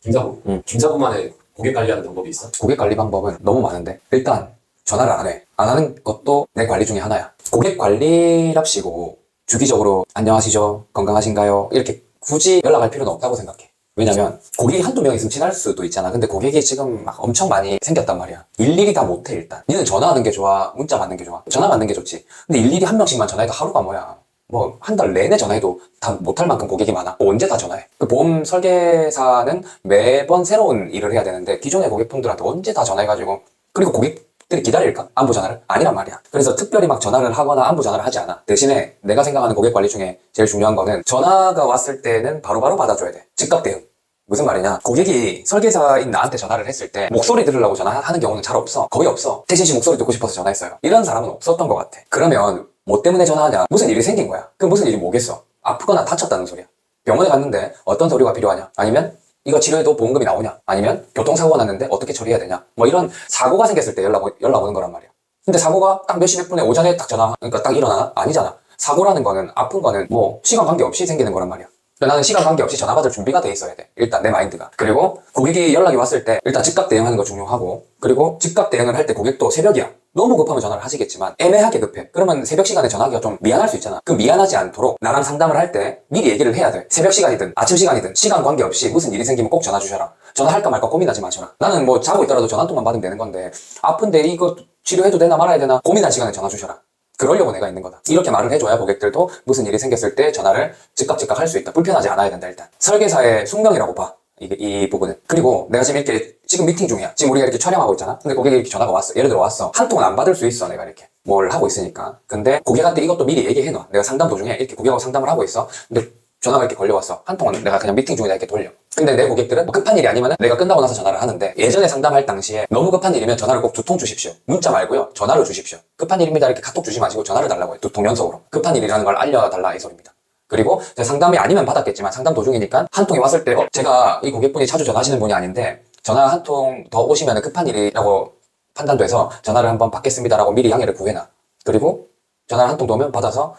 김사부. 김사부만의 고객 관리하는 방법이 있어? 고객 관리 방법은 너무 많은데 일단 전화를 안 해. 안 하는 것도 내 관리 중에 하나야. 고객 관리랍시고 주기적으로 안녕하시죠? 건강하신가요? 이렇게 굳이 연락할 필요는 없다고 생각해. 왜냐면 고객이 한두 명 있으면 친할 수도 있잖아. 근데 고객이 지금 막 엄청 많이 생겼단 말이야. 일일이 다 못해 일단. 니는 전화하는 게 좋아? 문자 받는 게 좋아? 전화 받는 게 좋지. 근데 일일이 한 명씩만 전화해도 하루가 뭐야. 뭐 한 달 내내 전화해도 다 못할 만큼 고객이 많아. 언제 다 전화해? 그 보험 설계사는 매번 새로운 일을 해야 되는데 기존의 고객분들한테 언제 다 전화해가지고 그리고 고객들이 기다릴까? 안부 전화를? 아니란 말이야. 그래서 특별히 막 전화를 하거나 안부 전화를 하지 않아. 대신에 내가 생각하는 고객 관리 중에 제일 중요한 거는 전화가 왔을 때는 바로바로 받아줘야 돼. 즉각 대응. 무슨 말이냐? 고객이 설계사인 나한테 전화를 했을 때 목소리 들으려고 전화하는 경우는 잘 없어. 거의 없어. 태신 씨 목소리 듣고 싶어서 전화했어요. 이런 사람은 없었던 것 같아. 그러면 뭐 때문에 전화하냐? 무슨 일이 생긴 거야. 그 무슨 일이 뭐겠어? 아프거나 다쳤다는 소리야. 병원에 갔는데 어떤 서류가 필요하냐? 아니면 이거 치료해도 보험금이 나오냐? 아니면 교통사고가 났는데 어떻게 처리해야 되냐? 뭐 이런 사고가 생겼을 때 연락 오는 거란 말이야. 근데 사고가 딱 몇 시 몇 분에 오전에 딱 전화, 그러니까 딱 일어나나? 아니잖아. 사고라는 거는 아픈 거는 뭐 시간 관계없이 생기는 거란 말이야. 나는 시간 관계없이 전화 받을 준비가 돼 있어야 돼. 일단 내 마인드가. 그리고 고객이 연락이 왔을 때 일단 즉각 대응하는 거 중요하고, 그리고 즉각 대응을 할 때 고객도 새벽이야. 너무 급하면 전화를 하시겠지만 애매하게 급해. 그러면 새벽 시간에 전화하기가 좀 미안할 수 있잖아. 그 미안하지 않도록 나랑 상담을 할 때 미리 얘기를 해야 돼. 새벽 시간이든 아침 시간이든 시간 관계없이 무슨 일이 생기면 꼭 전화 주셔라. 전화할까 말까 고민하지 마셔라. 나는 뭐 자고 있더라도 전화 한 통만 받으면 되는 건데 아픈데 이거 치료해도 되나 말아야 되나 고민할 시간에 전화 주셔라. 그러려고 내가 있는 거다. 이렇게 말을 해줘야 고객들도 무슨 일이 생겼을 때 전화를 즉각 할 수 있다. 불편하지 않아야 된다 일단. 설계사의 숙명이라고 봐. 이 부분은. 그리고 내가 지금 이렇게 지금 미팅 중이야. 지금 우리가 이렇게 촬영하고 있잖아. 근데 고객이 이렇게 전화가 왔어. 예를 들어 왔어. 한 통은 안 받을 수 있어. 내가 이렇게 뭘 하고 있으니까. 근데 고객한테 이것도 미리 얘기해놔. 내가 상담 도중에 이렇게 고객하고 상담을 하고 있어. 근데 전화가 이렇게 걸려왔어. 한 통은 내가 그냥 미팅 중이다 이렇게 돌려. 근데 내 고객들은 뭐 급한 일이 아니면 내가 끝나고 나서 전화를 하는데 예전에 상담할 당시에 너무 급한 일이면 전화를 꼭 두 통 주십시오. 문자 말고요. 전화로 주십시오. 급한 일입니다 이렇게 카톡 주지 마시고 전화를 달라고 해. 두 통 연속으로. 급한 일이라는 걸 알려달라 이 소리입니다. 그리고 상담이 아니면 받았겠지만 상담 도중이니까 한 통이 왔을 때 제가 이 고객분이 자주 전화하시는 분이 아닌데 전화 한 통 더 오시면 급한 일이라고 판단돼서 전화를 한번 받겠습니다라고 미리 양해를 구해놔. 그리고 전화를 한 통 더 오면 받아서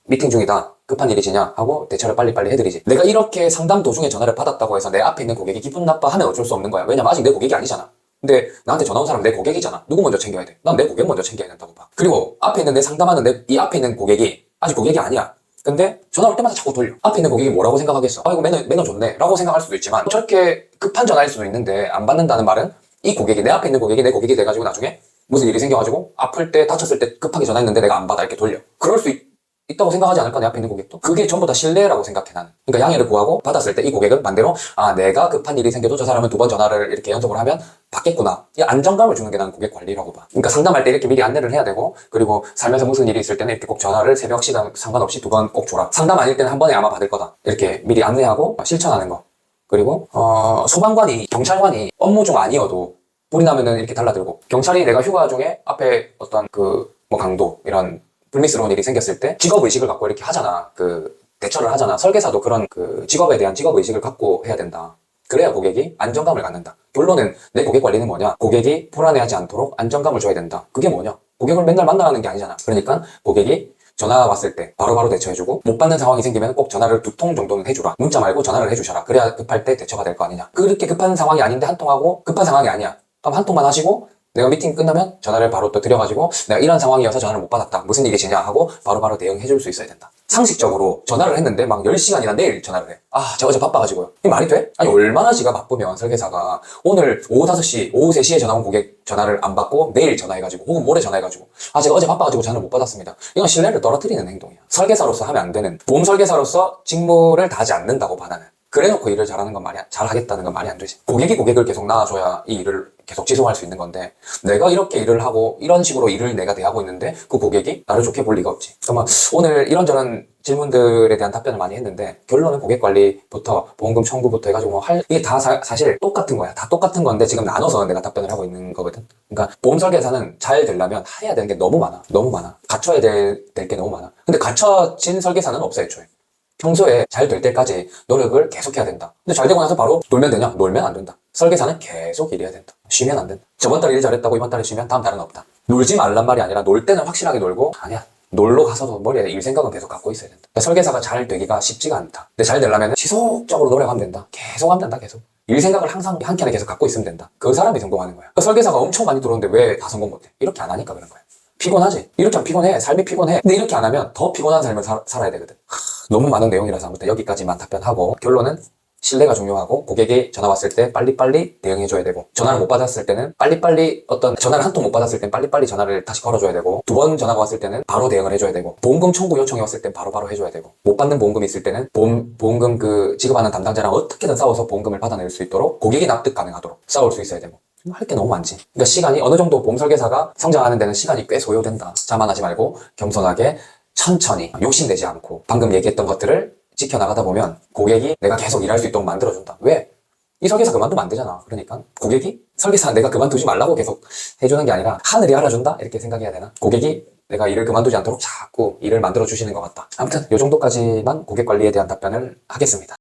미팅 중이다. 급한 일이지냐 하고 대처를 빨리빨리 해드리지. 내가 이렇게 상담 도중에 전화를 받았다고 해서 내 앞에 있는 고객이 기분 나빠하면 어쩔 수 없는 거야. 왜냐면 아직 내 고객이 아니잖아. 근데 나한테 전화 온 사람은 내 고객이잖아. 누구 먼저 챙겨야 돼? 난 내 고객 먼저 챙겨야 된다고 봐. 그리고 앞에 있는 내 상담하는 이 앞에 있는 고객이 아직 고객이 아니야. 근데 전화 올 때마다 자꾸 돌려. 앞에 있는 고객이 뭐라고 생각하겠어? 아 이거 매너 좋네 라고 생각할 수도 있지만 저렇게 급한 전화일 수도 있는데 안 받는다는 말은 이 고객이 내 앞에 있는 고객이 내 고객이 돼가지고 나중에 무슨 일이 생겨가지고 아플 때 다쳤을 때 급하게 전화했는데 내가 안 받아 이렇게 돌려. 그럴 수 있다고 생각하지 않을까? 내 앞에 있는 고객도? 그게 전부 다 신뢰라고 생각해 나는. 그러니까 양해를 구하고 받았을 때 이 고객은 반대로 아 내가 급한 일이 생겨도 저 사람은 두 번 전화를 이렇게 연속으로 하면 받겠구나. 이 안정감을 주는 게 나는 고객 관리라고 봐. 그러니까 상담할 때 이렇게 미리 안내를 해야 되고 그리고 살면서 무슨 일이 있을 때는 이렇게 꼭 전화를 새벽 시간 상관없이 두 번 꼭 줘라. 상담 아닐 때는 한 번에 아마 받을 거다. 이렇게 미리 안내하고 실천하는 거. 그리고 소방관이 경찰관이 업무 중 아니어도 불이 나면은 이렇게 달라들고 경찰이 내가 휴가 중에 앞에 어떤 뭐 강도 이런 불미스러운 일이 생겼을 때 직업의식을 갖고 이렇게 하잖아. 대처를 하잖아. 설계사도 그런 직업에 대한 직업의식을 갖고 해야 된다. 그래야 고객이 안정감을 갖는다. 결론은 내 고객 관리는 뭐냐? 고객이 불안해하지 않도록 안정감을 줘야 된다. 그게 뭐냐? 고객을 맨날 만나는 게 아니잖아. 그러니까 고객이 전화 왔을 때 바로바로 대처해주고 못 받는 상황이 생기면 꼭 전화를 두 통 정도는 해주라. 문자 말고 전화를 해주셔라. 그래야 급할 때 대처가 될 거 아니냐. 그렇게 급한 상황이 아닌데 한 통하고 급한 상황이 아니야. 그럼 한 통만 하시고 내가 미팅 끝나면 전화를 바로 또 드려가지고 내가 이런 상황이어서 전화를 못 받았다. 무슨 일이시냐 하고 바로바로 대응해줄 수 있어야 된다. 상식적으로 전화를 했는데 막 10시간이나 내일 전화를 해. 아, 제가 어제 바빠가지고요. 이게 말이 돼? 아니, 얼마나 지가 바쁘면 설계사가 오늘 오후 5시, 오후 3시에 전화 온 고객 전화를 안 받고 내일 전화해가지고 혹은 모레 전화해가지고 아, 제가 어제 바빠가지고 전화를 못 받았습니다. 이건 신뢰를 떨어뜨리는 행동이야. 설계사로서 하면 안 되는 보험 설계사로서 직무를 다하지 않는다고 봐 나는. 그래놓고 일을 잘하는 건 잘하겠다는 건 말이 안 되지. 고객이 고객을 계속 낳아줘야 이 일을 계속 지속할 수 있는 건데 내가 이렇게 일을 하고 이런 식으로 일을 내가 대하고 있는데 그 고객이 나를 좋게 볼 리가 없지. 그러면 오늘 이런저런 질문들에 대한 답변을 많이 했는데 결론은 고객 관리부터 보험금 청구부터 해가지고 뭐 이게 다 사실 똑같은 거야. 다 똑같은 건데 지금 나눠서 내가 답변을 하고 있는 거거든. 그러니까 보험 설계사는 잘 되려면 해야 되는 게 너무 많아. 너무 많아. 갖춰야 될 게 너무 많아. 근데 갖춰진 설계사는 없어 애초에. 평소에 잘 될 때까지 노력을 계속해야 된다. 근데 잘 되고 나서 바로 놀면 되냐? 놀면 안 된다. 설계사는 계속 일해야 된다. 쉬면 안 된다. 저번 달에 일 잘했다고 이번 달에 쉬면 다음 달은 없다. 놀지 말란 말이 아니라 놀 때는 확실하게 놀고 아니야. 놀러 가서도 머리에 일 생각은 계속 갖고 있어야 된다. 그러니까 설계사가 잘 되기가 쉽지가 않다. 근데 잘 되려면 지속적으로 노력하면 된다. 계속 하면 된다, 계속. 일 생각을 항상 한 켠에 계속 갖고 있으면 된다. 그 사람이 성공하는 거야. 그러니까 설계사가 엄청 많이 들어오는데 왜 다 성공 못해? 이렇게 안 하니까 그런 거야. 피곤하지? 이렇게 하면 피곤해. 삶이 피곤해. 근데 이렇게 안 하면 더 피곤한 삶을 살아야 되거든. 너무 많은 내용이라서 아무튼 여기까지만 답변하고, 결론은 신뢰가 중요하고, 고객이 전화 왔을 때 빨리빨리 대응해줘야 되고, 전화를 못 받았을 때는 빨리빨리 전화를 한 통 못 받았을 땐 빨리빨리 전화를 다시 걸어줘야 되고, 2번 전화가 왔을 때는 바로 대응을 해줘야 되고, 보험금 청구 요청이 왔을 땐 바로바로 해줘야 되고, 못 받는 보험금이 있을 때는 보험금 지급하는 담당자랑 어떻게든 싸워서 보험금을 받아낼 수 있도록, 고객이 납득 가능하도록 싸울 수 있어야 되고, 할 게 너무 많지. 그러니까 시간이 어느 정도 보험 설계사가 성장하는 데는 시간이 꽤 소요된다. 자만하지 말고 겸손하게 천천히 욕심내지 않고 방금 얘기했던 것들을 지켜나가다 보면 고객이 내가 계속 일할 수 있도록 만들어준다. 왜? 이 설계사 그만두면 안 되잖아. 그러니까 고객이 설계사 내가 그만두지 말라고 계속 해주는 게 아니라 하늘이 알아준다? 이렇게 생각해야 되나? 고객이 내가 일을 그만두지 않도록 자꾸 일을 만들어주시는 것 같다. 아무튼 이 정도까지만 고객 관리에 대한 답변을 하겠습니다.